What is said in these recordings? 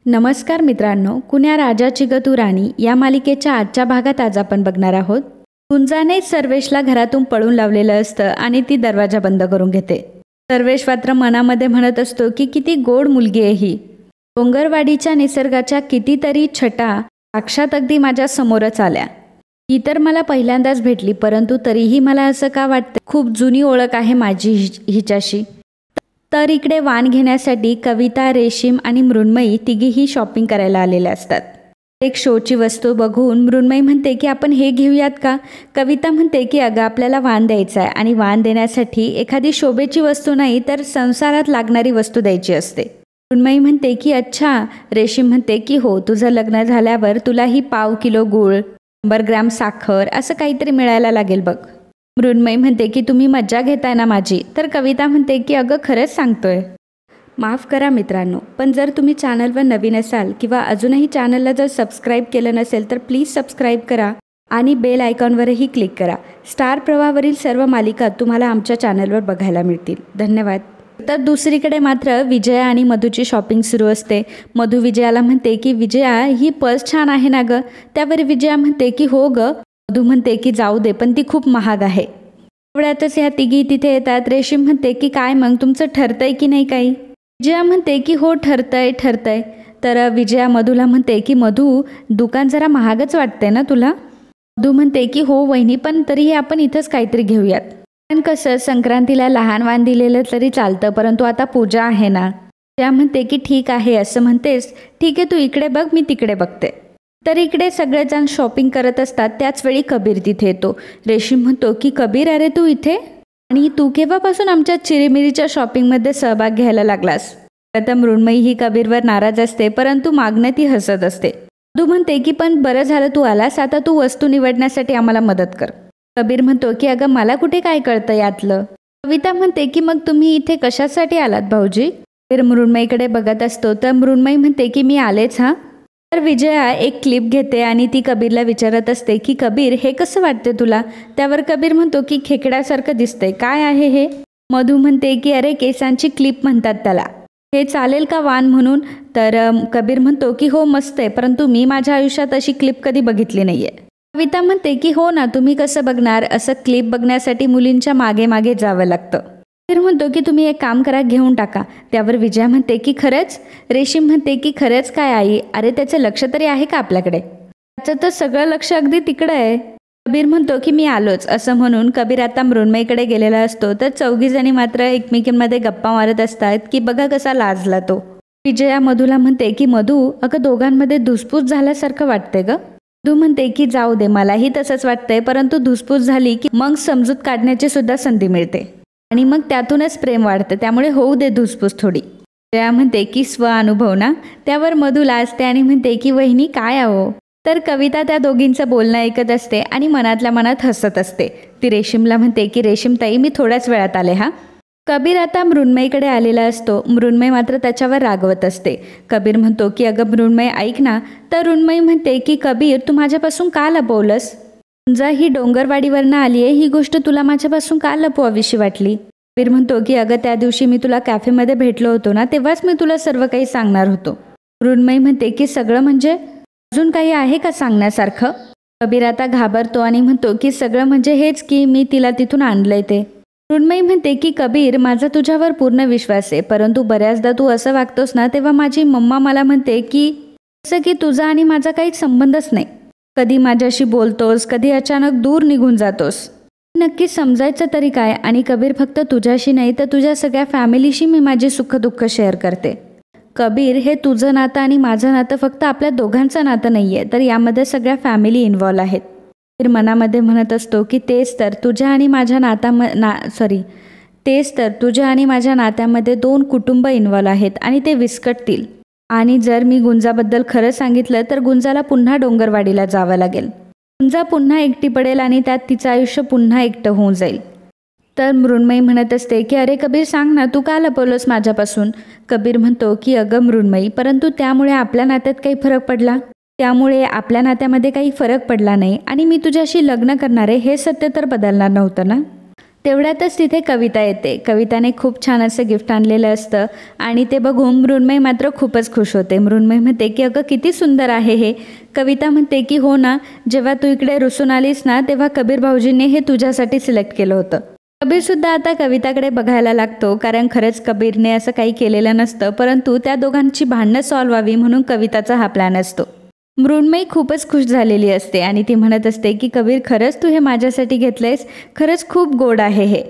नमस्कार मित्रांनो, कुण्या राजाची ग तू राणी या मालिकेच्या आजच्या भागात आज आपण बघणार आहोत. गुंजानेच सर्वेशला घरातून पळून लावलेलं असतं आणि ती दरवाजा बंद करून घेते. सर्वेश मात्र मनामध्ये म्हणत असतो की किती गोड मुलगी आहे ही. डोंगरवाडीच्या निसर्गाच्या कितीतरी छटा साक्षात अगदी माझ्या समोरच आल्या. ही तर मला पहिल्यांदाच भेटली, परंतु तरीही मला असं का वाटतं खूप जुनी ओळख आहे माझी हिच्याशी. तर इकडे वाण घेण्यासाठी कविता, रेशीम आणि मृण्मयी तिघीही शॉपिंग करायला आलेल्या असतात. एक शोची वस्तू बघून मृण्मयी म्हणते की आपण हे घेऊयात का. कविता म्हणते की अगं आपल्याला वाण द्यायचं आहे आणि वाण देण्यासाठी एखादी शोभेची वस्तू नाही तर संसारात लागणारी वस्तू द्यायची असते. मृण्मयी म्हणते की अच्छा. रेशीम म्हणते की हो, तुझं लग्न झाल्यावर तुलाही पाव किलो गूळ, 100 ग्रॅम साखर असं काहीतरी मिळायला लागेल बघ. मृण्मयी म्हणते की तुम्ही मज्जा घेताय ना माझी. तर कविता म्हणते की अगं खरंच सांगतोय. माफ करा मित्रांनो, पण जर तुम्ही चॅनलवर नवीन असाल किंवा अजूनही चॅनलला जर सबस्क्राईब केलं नसेल तर प्लीज सबस्क्राईब करा आणि बेल आयकॉनवरही क्लिक करा. स्टार प्रवाहावरील सर्व मालिका तुम्हाला आमच्या चॅनलवर बघायला मिळतील. धन्यवाद. तर दुसरीकडे मात्र विजया आणि मधूची शॉपिंग सुरू असते. मधू विजयाला म्हणते की विजया, ही पर्स छान आहे ना गं. त्यावर विजया म्हणते की हो गं. मधू म्हणते की जाऊ दे, पण ती खूप महाग आहे. एवढ्यातच ह्या तिघी तिथे येतात. रेशीम म्हणते की काय मग तुमचं ठरतंय की नाही काही. विजया म्हणते की हो ठरतंय. तर विजया मधूला म्हणते की मधू, दुकान जरा महागच वाटतंय ना तुला. मधू म्हणते की हो वहिनी, पण तरीही आपण इथंच काहीतरी घेऊयात. पण कसं संक्रांतीला लहान वाण दिलेलं तरी चालतं, परंतु आता पूजा आहे ना. विजया म्हणते की ठीक आहे असं म्हणतेस, ठीक आहे तू इकडे बघ, मी तिकडे बघते. तर इकडे सगळेजण शॉपिंग करत असतात. त्याचवेळी कबीर तिथे येतो. रेशीम म्हणतो की कबीर, अरे तू इथे, आणि तू केव्हापासून आमच्या चिरीमिरीच्या शॉपिंगमध्ये सहभाग घ्यायला लागलास. आता मृण्मयी ही कबीरवर नाराज असते, परंतु मागणं ती हसत असते. मधू म्हणते की पण बरं झालं तू आलास, आता तू वस्तू निवडण्यासाठी आम्हाला मदत कर. कबीर म्हणतो की अगं मला कुठे काय कळतं यातलं. कविता म्हणते की मग तुम्ही इथे कशासाठी आलात भाऊजी. कबीर मृण्मयीकडे बघत असतो. तर मृण्मयी म्हणते की मी आलेच हा. तर विजया एक क्लिप घेते आणि ती कबीरला विचारत असते की कबीर, हे कसं वाटते तुला. त्यावर कबीर म्हणतो की खेकड्यासारखं दिसतंय, काय आहे हे. मधू म्हणते की अरे केसांची क्लिप म्हणतात त्याला, हे चालेल का वाण म्हणून. तर कबीर म्हणतो की हो मस्त आहे, परंतु मी माझ्या आयुष्यात अशी क्लिप कधी बघितली नाहीये. कविता म्हणते की हो ना, तुम्ही कसं बघणार, असं क्लिप बघण्यासाठी मुलींच्या मागे मागे जावं लागतं. कबीर म्हणतो की तुम्ही एक काम करा, घेऊन टाका. त्यावर विजया म्हणते की खरंच. रेशीम म्हणते की खरंच काय आई, अरे त्याचं लक्ष तरी आहे का आपल्याकडे. त्याचं तर सगळं लक्ष अगदी तिकडं आहे. कबीर म्हणतो की मी आलोच. असं म्हणून कबीर आता मृण्मयीकडे गेलेला असतो. तर चौघीजणी मात्र एकमेकींमध्ये गप्पा मारत असतात की बघा कसा लाजला तो. विजया मधूला म्हणते की मधू, अगं दोघांमध्ये धुसफूस झाल्यासारखं वाटतंय ग. मधू म्हणते की जाऊ दे, मलाही तसंच वाटतंय, परंतु धुसफूस झाली की मग समजूत काढण्याची सुद्धा संधी मिळते आणि मग त्यातूनच प्रेम वाढतं, त्यामुळे होऊ दे धुसफूस थोडी. विजया म्हणते की स्व अनुभव ना. त्यावर मधू लाजते आणि म्हणते की वहिनी काय आहो. तर कविता त्या दोघींचं बोलणं ऐकत असते आणि मनातल्या मनात हसत असते. ती रेशीमला म्हणते की रेशीम ताई, मी थोड्याच वेळात आले हा. कबीर आता मृण्मयीकडे आलेला असतो. मृण्मयी मात्र त्याच्यावर रागवत असते. कबीर म्हणतो की अगं मृण्मयी ऐक ना. तर मृण्मयी म्हणते की कबीर, तू माझ्यापासून का लपवलंस. गुंजा ही डोंगरवाडीवरनं आली आहे, ही गोष्ट तुला माझ्यापासून का लपवावीशी वाटली. कबीर म्हणतो की अगं त्या दिवशी मी तुला कॅफेमध्ये भेटलो होतो ना, तेव्हाच मी तुला सर्व काही सांगणार होतो. मृण्मयी म्हणते की सगळं म्हणजे अजून काही आहे का सांगण्यासारखं. कबीर आता घाबरतो आणि म्हणतो की सगळं म्हणजे हेच की मी तिला तिथून आणलंय ते. मृण्मयी म्हणते की कबीर, माझा तुझ्यावर पूर्ण विश्वास आहे, परंतु बऱ्याचदा तू असं वागतोस ना, तेव्हा माझी मम्मा मला म्हणते की असं की तुझा आणि माझा काहीच संबंधच नाही. कधी माझ्याशी बोलतोस, कधी अचानक दूर निघून जातोस. नक्की समजायचं तरी काय. आणि कबीर, फक्त तुझ्याशी नाही तर तुझ्या सगळ्या फॅमिलीशी मी माझी सुखदुःख शेअर करते. कबीर, हे तुझं नातं आणि माझं नातं फक्त आपल्या दोघांचं नातं नाही आहे, तर यामध्ये सगळ्या फॅमिली इन्व्हॉल्व आहेत. कबीर मनामध्ये म्हणत असतो की तेच तर तुझ्या आणि माझ्या नात्यामध्ये 2 कुटुंब इन्व्हॉल्व आहेत आणि ते विस्कटतील. आणि जर मी गुंजाबद्दल खरं सांगितलं तर गुंजाला पुन्हा डोंगरवाडीला जावं लागेल. गुंजा पुन्हा एकटी पडेल आणि त्यात तिचं आयुष्य पुन्हा एकटं होऊन जाईल. तर मृण्मयी म्हणत असते की अरे कबीर सांग ना, तू का लपवलंस माझ्यापासून. कबीर म्हणतो की अगं मृण्मयी, परंतु त्यामुळे आपल्या नात्यात काही फरक पडला. त्यामुळे आपल्या नात्यामध्ये काही फरक पडला नाही आणि मी तुझ्याशी लग्न करणारे हे सत्य तर बदलणार नव्हतं ना. तेवढ्यातच तिथे कविता येते. कविताने खूप छान असं गिफ्ट आणलेलं असतं आणि ते बघून मृण्मयी मात्र खूपच खुश होते. मृण्मयी म्हणते की अगं किती सुंदर आहे हे. कविता म्हणते की हो ना, जेव्हा तू इकडे रुसून आलीस ना तेव्हा कबीर भाऊजींनी हे तुझ्यासाठी सिलेक्ट केलं होतं. कबीरसुद्धा आता कविताकडे बघायला लागतो, कारण खरंच कबीरने असं काही केलेलं नसतं, परंतु त्या दोघांची भांडणं सॉल्व्ह व्हावी म्हणून कविताचा हा प्लॅन असतो. मृण्मयी खूपच खुश झालेली असते आणि ती म्हणत असते की कबीर, खरंच तू हे माझ्यासाठी घेतलंयस, खरंच खूप गोड आहे हे.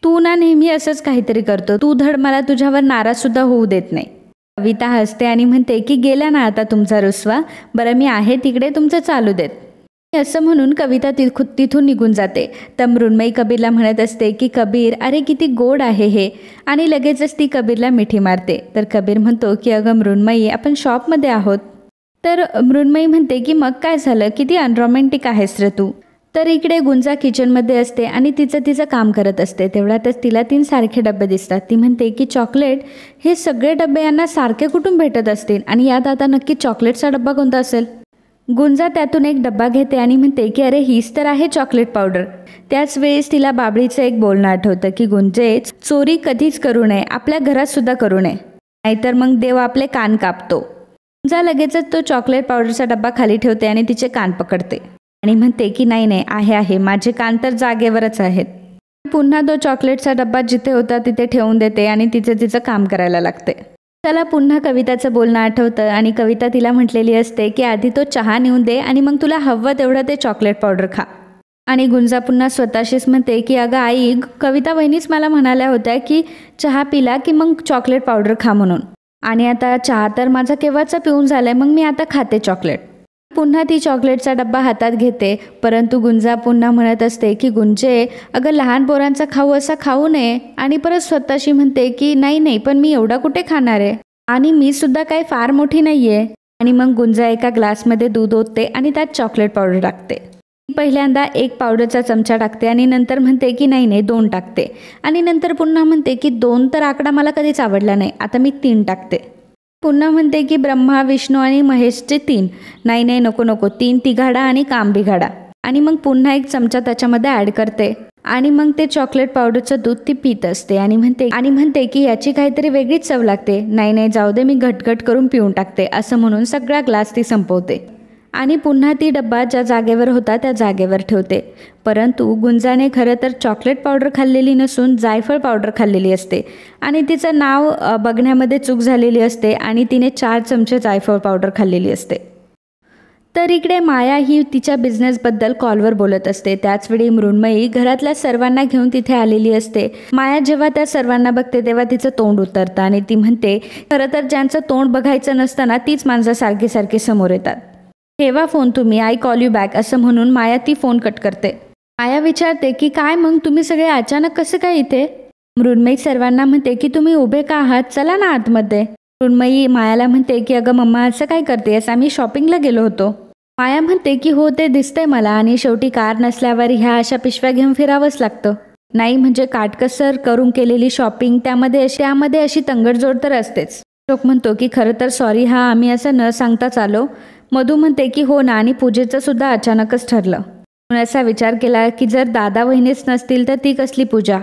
तू ना नेहमी असंच काहीतरी करतो, तू धड मला तुझ्यावर नाराजसुद्धा होऊ देत नाही. कविता हसते आणि म्हणते की गेला ना आता तुमचा रुसवा, बरं मी आहे तिकडे, तुमचं चालू देत. असं म्हणून कविता तिथून निघून जाते. तर मृण्मयी कबीरला म्हणत असते की कबीर, अरे किती गोड आहे हे, आणि लगेचच ती कबीरला मिठी मारते. तर कबीर म्हणतो की अगं मृण्मयी, आपण शॉपमध्ये आहोत. तर मृण्मयी म्हणते की मग काय झालं, किती अनरोमॅन्टिक आहेस रे तू. तर इकडे गुंजा किचनमध्ये असते आणि तिचं काम करत असते. तेवढ्यातच तिला 3 सारखे डबे दिसतात. ती म्हणते की चॉकलेट, हे सगळे डबे यांना सारखे कुठून भेटत असतील, आणि यात आता नक्की चॉकलेटचा डब्बा कोणता असेल. गुंजा त्यातून एक डब्बा घेते आणि म्हणते की अरे हीच तर आहे चॉकलेट पावडर. त्याच वेळेस तिला बाबळीचं एक बोलणं आठवतं की गुंजे, चोरी कधीच करू नये, आपल्या घरात सुद्धा करू नये, नाहीतर मग देव आपले कान कापतो. गुंजा लगेचच तो चॉकलेट पावडरचा डब्बा खाली ठेवते आणि तिचे कान पकडते आणि म्हणते की नाही आहे, माझे कान तर जागेवरच आहेत. पुन्हा तो चॉकलेटचा डब्बा जिथे होता तिथे ठेवून देते आणि तिचं काम करायला लागते. त्याला पुन्हा कविताचं बोलणं आठवतं आणि कविता तिला म्हटलेली असते की आधी तो चहा नेऊन दे आणि मग तुला हवं तेवढं ते चॉकलेट पावडर खा. आणि गुंजा पुन्हा स्वतःशीच म्हणते की अगं आई, कविता वहिनीच मला म्हणाल्या होत्या की चहा पिला की मग चॉकलेट पावडर खा म्हणून, आणि आता चहा तर माझा केव्हाचा पिऊन झालाय, मग मी आता खाते चॉकलेट. पुन्हा ती चॉकलेटचा डब्बा हातात घेते, परंतु गुंजा पुन्हा म्हणत असते की गुंजे, अगं लहान पोरांचा खाऊ असा खाऊ नये, आणि परत स्वतःशी म्हणते की नाही पण मी एवढा कुठे खाणार आहे, आणि मी सुद्धा काही फार मोठी नाहीये. आणि मग गुंजा एका ग्लासमध्ये दूध ओतते आणि त्यात चॉकलेट पावडर टाकते. पहिल्यांदा 1 पावडरचा चमचा टाकते आणि नंतर म्हणते की नाही 2 टाकते, आणि नंतर पुन्हा म्हणते की 2 तर आकडा मला कधीच आवडला नाही, आता मी 3 टाकते. पुन्हा म्हणते की ब्रह्मा, विष्णू आणि महेशचे 3, नाही नको 3 तिघाडा आणि काम बिघाडा, आणि मग पुन्हा 1 चमचा त्याच्यामध्ये ॲड करते, आणि मग ते चॉकलेट पावडरचं दूध ती पीत असते आणि म्हणते की याची काहीतरी वेगळीच चव लागते, नाही जाऊ दे, मी घटघट करून पिऊन टाकते, असं म्हणून सगळा ग्लास ती संपवते. आणि पुन्हा ती डब्बा ज्या जागेवर होता त्या जागेवर ठेवते. परंतु गुंजाने खरं तर चॉकलेट पावडर खाल्लेली नसून जायफळ पावडर खाल्लेली असते, आणि तिचं नाव बघण्यामध्ये चूक झालेली असते आणि तिने 4 चमचे जायफळ पावडर खाल्लेली असते. तर इकडे माया ही तिच्या बिझनेसबद्दल कॉलवर बोलत असते. त्याचवेळी मृण्मयी घरातल्या सर्वांना घेऊन तिथे आलेली असते. माया जेव्हा त्या सर्वांना बघते तेव्हा तिचं तोंड उतरतं आणि ती म्हणते, खरं तर ज्यांचं तोंड बघायचं नसतं ना, तीच माणसं सारखी समोर येतात. ठेवा फोन तुम्ही, आय कॉल यू बॅक, असं म्हणून माया ती फोन कट करते. माया विचारते की काय मग तुम्ही सगळे अचानक कसं काय इथे. मृण्मयी सर्वांना म्हणते की तुम्ही उभे का आहात, चला ना आतमध्ये. मृण्मयी मायाला म्हणते की अगं मम्मा असं काय करतेस, आम्ही शॉपिंगला गेलो होतो. माया म्हणते की हो ते दिसतंय मला, आणि शेवटी कार नसल्यावर ह्या अशा पिशव्या घेऊन फिरावंच लागतं. नाही म्हणजे काटकसर करून केलेली शॉपिंग, त्यामध्ये अशी तंगडजोड तर असतेच. अशोक म्हणतो की खरं तर सॉरी, आम्ही असं न सांगताच आलो. मधू म्हणते की हो ना, आणि पूजेचं सुद्धा अचानकच ठरलं. म्हणून असा विचार केला की जर दादा वहिनीच नसतील तर ती कसली पूजा.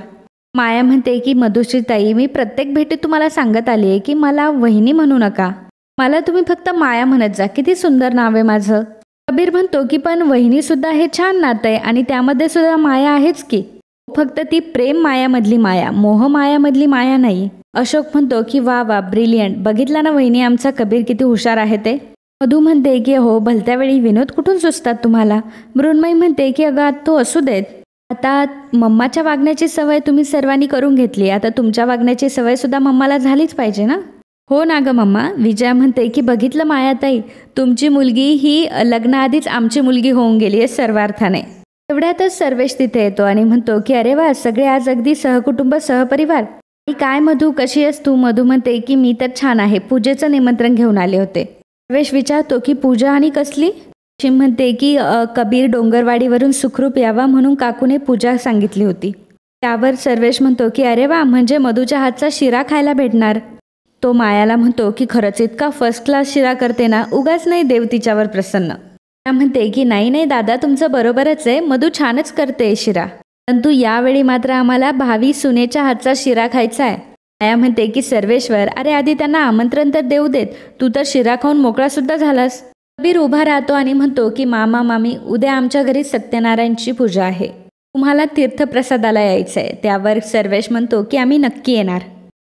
माया म्हणते की मधुश्री ताई, मी प्रत्येक भेटीत तुम्हाला सांगत आली आहे की मला वहिनी म्हणू नका, मला तुम्ही फक्त माया म्हणत जा, किती सुंदर नाव आहे माझं. कबीर म्हणतो की पण वहिनी सुद्धा हे छान नातं आहे आणि त्यामध्ये सुद्धा माया आहेच की, फक्त ती प्रेम मायामधली माया, मोह मायामधली माया नाही. अशोक म्हणतो की वा ब्रिलियंट, बघितला ना वहिनी आमचा कबीर किती हुशार आहे ते. मधू म्हणते की हो, भलत्या वेळी विनोद कुठून सुचतात तुम्हाला. मृण्मयी म्हणते की अगं तो असू देत, आता मम्माच्या वागण्याची सवय तुम्ही सर्वांनी करून घेतली, आता तुमच्या वागण्याची सवय सुद्धा मम्माला झालीच पाहिजे ना. हो ना गं मम्मा. विजया म्हणते की बघितलं मायाताई, तुमची मुलगी ही लग्नाआधीच आमची मुलगी होऊन गेली आहे सर्वार्थाने. तेवढ्यातच सर्वेश तिथे येतो आणि म्हणतो की अरे वा, सगळे आज अगदी सहकुटुंब सहपरिवार. आणि काय मधू, कशी आहेस तू. मधू म्हणते की मी तर छान आहे, पूजेचं निमंत्रण घेऊन आले होते. सर्वेश विचारतो की पूजा आणि कसली. शिम म्हणते की कबीर डोंगरवाडीवरून सुखरूप यावा म्हणून काकूने पूजा सांगितली होती. त्यावर सर्वेश म्हणतो की अरे वा, म्हणजे मधूच्या हातचा शिरा खायला भेटणार. तो मायाला म्हणतो की खरंच इतका फर्स्ट क्लास शिरा करते ना, उगाच नाही देव तिच्यावर प्रसन्न. त्या म्हणते की नाही दादा, तुमचं बरोबरच आहे, मधू छानच करते शिरा. परंतु यावेळी मात्र आम्हाला भावी सुनेच्या हातचा शिरा खायचा आहे. माया म्हणते की सर्वेश्वर, अरे आधी त्यांना आमंत्रण तर देऊ देत, तू तर शिरा खाऊन मोकळा सुद्धा झालास. कबीर उभा राहतो आणि म्हणतो की मामा मामी, उद्या आमच्या घरी सत्यनारायणची पूजा आहे, तुम्हाला तीर्थप्रसादाला यायचं आहे. त्यावर सर्वेश म्हणतो की आम्ही नक्की येणार.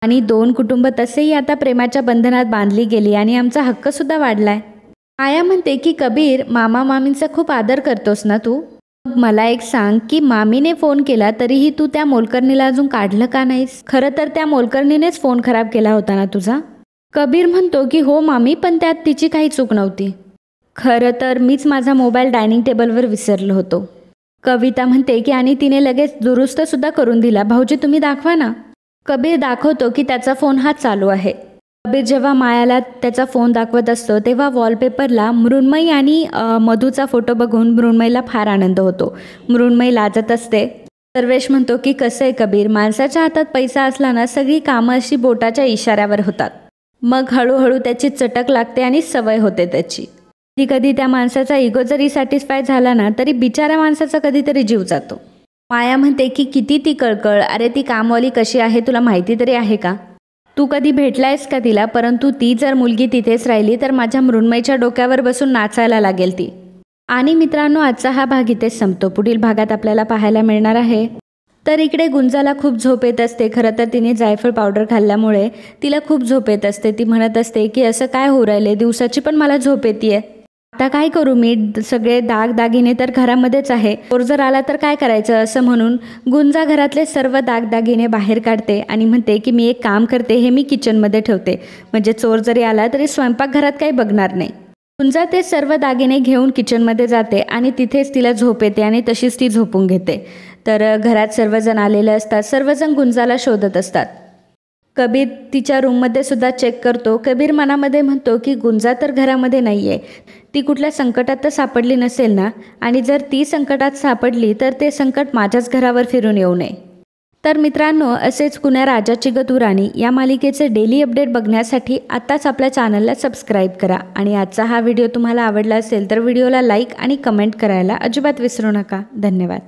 आणि दोन कुटुंब तसेही आता प्रेमाच्या बंधनात बांधली गेली आणि आमचा हक्क सुद्धा वाढलाय. माया म्हणते की कबीर, मामा मामींचा खूप आदर करतोस ना तू, मग मला एक सांग की मामीने फोन केला तरीही तू त्या मोलकरणीला अजून काढलं का नाहीस? खरं तर त्या मोलकरणीनेच फोन खराब केला होता ना तुझा? कबीर म्हणतो की हो मामी, पण त्यात तिची काही चूक नव्हती. खरं तर मीच माझा मोबाईल डायनिंग टेबलवर विसरलो होतो. कविता म्हणते की आणि तिने लगेच दुरुस्त सुद्धा करून दिला. भाऊजी तुम्ही दाखवा ना. कबीर दाखवतो की त्याचा फोन हा चालू आहे. कबीर जेव्हा मायाला त्याचा फोन दाखवत असतो तेव्हा वॉलपेपरला मृण्मयी आणि मधूचा फोटो बघून मृण्मयीला फार आनंद होतो. मृण्मयी लाजत असते. सर्वेश म्हणतो की कसं आहे कबीर, माणसाच्या हातात पैसा असला ना सगळी कामं अशी बोटाच्या इशाऱ्यावर होतात. मग हळूहळू त्याची चटक लागते आणि सवय होते त्याची. कधी कधी त्या माणसाचा इगो जरी सॅटिस्फाय झाला ना तरी बिचाऱ्या माणसाचा कधीतरी जीव जातो. माया म्हणते की किती ती कळकळ, अरे ती कामवाली कशी आहे तुला माहिती तरी आहे का? तू कधी भेटलायस का तिला? परंतु ती जर मुलगी तिथेच राहिली तर माझ्या मृण्मयीच्या डोक्यावर बसून नाचायला लागेल ती. आणि मित्रांनो, आजचा हा भाग इथेच संपतो. पुढील भागात आपल्याला पाहायला मिळणार आहे. तर इकडे गुंजाला खूप झोप येत असते. खरं तर तिने जायफळ पावडर खाल्ल्यामुळे तिला खूप झोप येत असते. ती म्हणत असते की असं काय होऊ राहिले, दिवसाची पण मला झोप येते. आता काय करू मी, सगळे दागदागिने तर घरामध्येच आहे, चोर जर आला तर काय करायचं? असं म्हणून गुंजा घरातले सर्व दागदागिने बाहेर काढते आणि म्हणते की मी एक काम करते, हे मी किचनमध्ये ठेवते, म्हणजे चोर जरी आला तरी स्वयंपाकघरात काही बघणार नाही. गुंजा ते सर्व दागिने घेऊन किचनमध्ये जाते आणि तिथेच तिला झोप येते आणि तशीच ती झोपून घेते. तर घरात सर्वजण आलेले असतात. सर्वजण गुंजाला शोधत असतात. कबीर तिच्या रूममध्ये सुद्धा चेक करतो. कबीर मनामध्ये म्हणतो की गुंजा तर घरामध्ये नाही आहे, ती कुठल्या संकटात तर सापडली नसेल ना, आणि जर ती संकटात सापडली तर ते संकट माझ्याच घरावर फिरून येऊ नये. तर मित्रांनो, असेच कुण्या राजाची गतू राणी या मालिकेचे डेली अपडेट बघण्यासाठी आत्ताच आपल्या चॅनलला सबस्क्राईब करा. आणि आजचा हा व्हिडिओ तुम्हाला आवडला असेल तर व्हिडिओला लाईक आणि कमेंट करायला अजिबात विसरू नका. धन्यवाद.